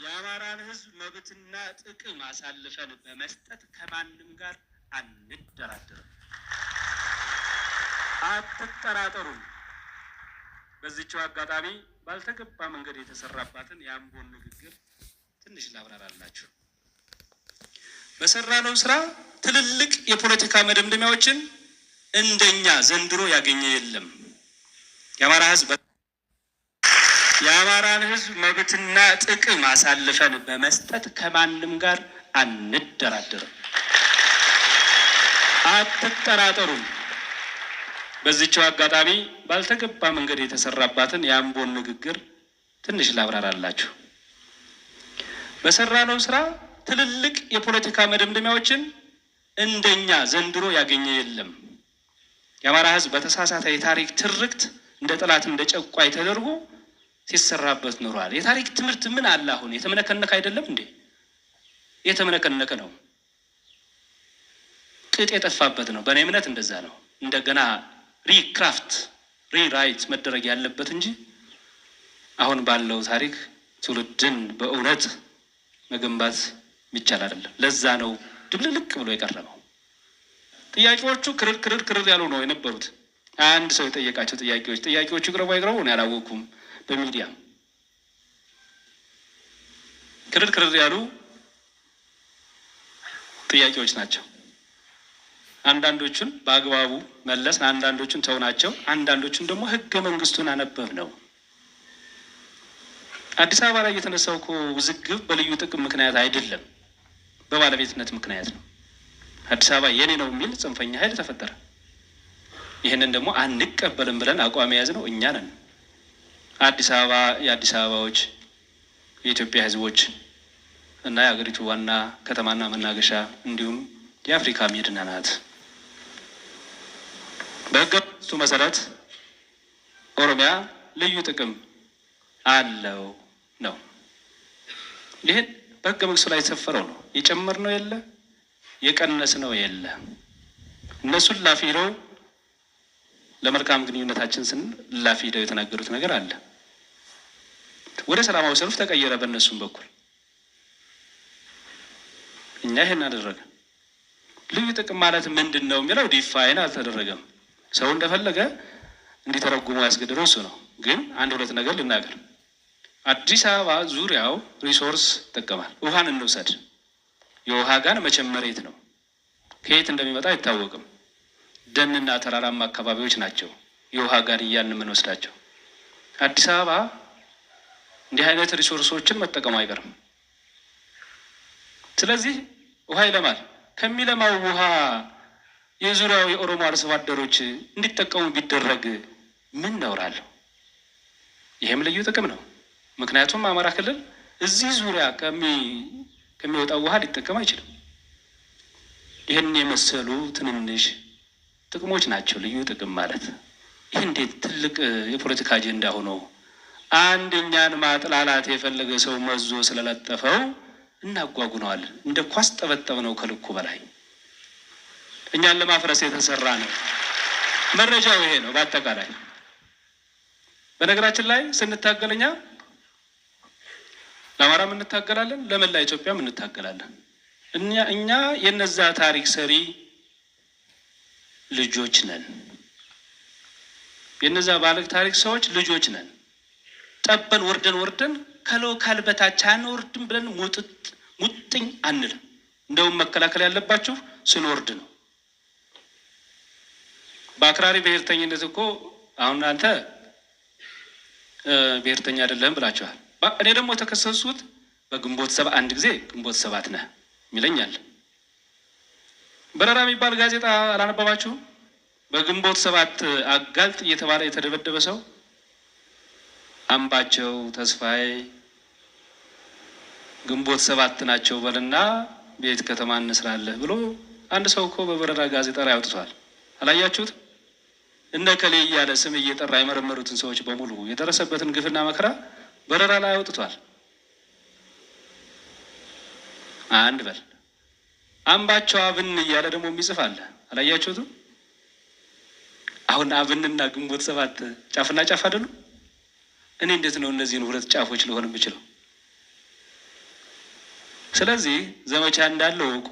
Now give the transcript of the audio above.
የአማራን ህዝብ መብትና ጥቅም አሳልፈን በመስጠት ከማንም ጋር አንደራደርም። አትጠራጠሩም። በዚህው አጋጣሚ ባልተገባ መንገድ የተሰራባትን የአምቦን ንግግር ትንሽ ላብራራላችሁ። በሰራነው ስራ ትልልቅ የፖለቲካ መደምደሚያዎችን እንደኛ ዘንድሮ ያገኘ የለም። የአማራን ህዝብ መብትና ጥቅም አሳልፈን በመስጠት ከማንም ጋር አንደራደርም። አትጠራጠሩም። በዚህው አጋጣሚ ባልተገባ መንገድ የተሰራባትን የአምቦን ንግግር ትንሽ ላብራራላችሁ። በሰራነው ስራ ትልልቅ የፖለቲካ መደምደሚያዎችን እንደኛ ዘንድሮ ያገኘ የለም። የአማራ ህዝብ በተሳሳተ የታሪክ ትርክት እንደ ጠላት እንደ ጨቋይ ተደርጎ ሲሰራበት ኖሯል። የታሪክ ትምህርት ምን አለ? አሁን የተመነከነከ አይደለም እንዴ? የተመነከነከ ነው። ቅጥ የጠፋበት ነው። በእኔ እምነት እንደዛ ነው። እንደገና ሪራይት መደረግ ያለበት እንጂ አሁን ባለው ታሪክ ትውልድን በእውነት መገንባት የሚቻል አይደለም። ለዛ ነው ድብልልቅ ብሎ የቀረበው። ጥያቄዎቹ ክርር ያሉ ነው የነበሩት። አንድ ሰው የጠየቃቸው ጥያቄዎቹ ይቅረቡ አይቅረቡ እኔ አላወኩም። በሚዲያ ክርር ያሉ ጥያቄዎች ናቸው። አንዳንዶቹን በአግባቡ መለስ፣ አንዳንዶቹን ተውናቸው፣ አንዳንዶቹን ደግሞ ህገ መንግስቱን አነበብ ነው። አዲስ አበባ ላይ የተነሳው እኮ ውዝግብ በልዩ ጥቅም ምክንያት አይደለም፣ በባለቤትነት ምክንያት ነው። አዲስ አበባ የኔ ነው የሚል ጽንፈኛ ኃይል ተፈጠረ። ይህንን ደግሞ አንቀበልም ብለን አቋም የያዝነው እኛ ነን። አዲስ አበባ የአዲስ አበባዎች የኢትዮጵያ ህዝቦች እና የሀገሪቱ ዋና ከተማና መናገሻ እንዲሁም የአፍሪካ መዲና ናት። በህገ መንግስቱ መሰረት ኦሮሚያ ልዩ ጥቅም አለው ነው። ይህን በህገ መንግስቱ ላይ የተሰፈረው ነው። የጨመርነው የለ፣ የቀነስነው የለ። እነሱን ላፊ ሄደው ለመልካም ግንኙነታችን ስንል ላፊ ሄደው የተናገሩት ነገር አለ። ወደ ሰላማዊ ሰልፍ ተቀየረ በእነሱም በኩል። እኛ ይሄን አደረገ። ልዩ ጥቅም ማለት ምንድን ነው የሚለው ዲፋይን አልተደረገም። ሰው እንደፈለገ እንዲተረጉሙ ያስገድደው እሱ ነው። ግን አንድ ሁለት ነገር ልናገር። አዲስ አበባ ዙሪያው ሪሶርስ ይጠቀማል። ውሃን እንውሰድ። የውሃ ጋን መቼም መሬት ነው፣ ከየት እንደሚመጣ አይታወቅም። ደንና ተራራማ አካባቢዎች ናቸው የውሃ ጋን እያልን የምንወስዳቸው። አዲስ አበባ እንዲህ አይነት ሪሶርሶችን መጠቀሙ አይቀርም። ስለዚህ ውሃ ይለማል። ከሚለማው ውሃ የዙሪያው የኦሮሞ አርሶ አደሮች እንዲጠቀሙ ቢደረግ ምን ነውር አለው? ይሄም ልዩ ጥቅም ነው። ምክንያቱም አማራ ክልል እዚህ ዙሪያ ከሚወጣው ውሃ ሊጠቀም አይችልም። ይህን የመሰሉ ትንንሽ ጥቅሞች ናቸው ልዩ ጥቅም ማለት። ይህ እንዴት ትልቅ የፖለቲካ አጀንዳ ሆኖ አንደኛን ማጥላላት የፈለገ ሰው መዞ ስለለጠፈው እናጓጉነዋለን። እንደ ኳስ ጠበጠብ ነው ከልኩ በላይ። እኛን ለማፍረስ የተሰራ ነው። መረጃው ይሄ ነው። በአጠቃላይ በነገራችን ላይ ስንታገለኛ ለአማራም እንታገላለን፣ ለመላ ኢትዮጵያም እንታገላለን። እኛ የነዛ ታሪክ ሰሪ ልጆች ነን። የነዛ ባለ ታሪክ ሰዎች ልጆች ነን። ጠበን ወርደን ከሎካል በታች አንወርድም ብለን ሙጥኝ አንልም። እንደውም መከላከል ያለባችሁ ስንወርድ ነው። በአክራሪ ብሔርተኝነት እኮ አሁን አንተ ብሔርተኛ አይደለም ብላችኋል። እኔ ደግሞ የተከሰሱት በግንቦት ሰባት አንድ ጊዜ ግንቦት ሰባት ነህ ይለኛል። በረራ የሚባል ጋዜጣ አላነበባችሁም? በግንቦት ሰባት አጋልጥ እየተባለ የተደበደበ ሰው አምባቸው ተስፋዬ ግንቦት ሰባት ናቸው በልና ቤት ከተማ እንስራለህ ብሎ አንድ ሰው እኮ በበረራ ጋዜጣ ላይ አውጥቷል። አላያችሁት? እነ ከሌ እያለ ስም እየጠራ የመረመሩትን ሰዎች በሙሉ የደረሰበትን ግፍና መከራ በረራ ላይ አውጥቷል። አንድ በል አምባቸው አብን እያለ ደግሞ የሚጽፍ አለ። አላያችሁትም? አሁን አብንና ግንቦት ሰባት ጫፍና ጫፍ አይደሉ? እኔ እንዴት ነው እነዚህን ሁለት ጫፎች ሊሆን የምችለው? ስለዚህ ዘመቻ እንዳለ ወቁ።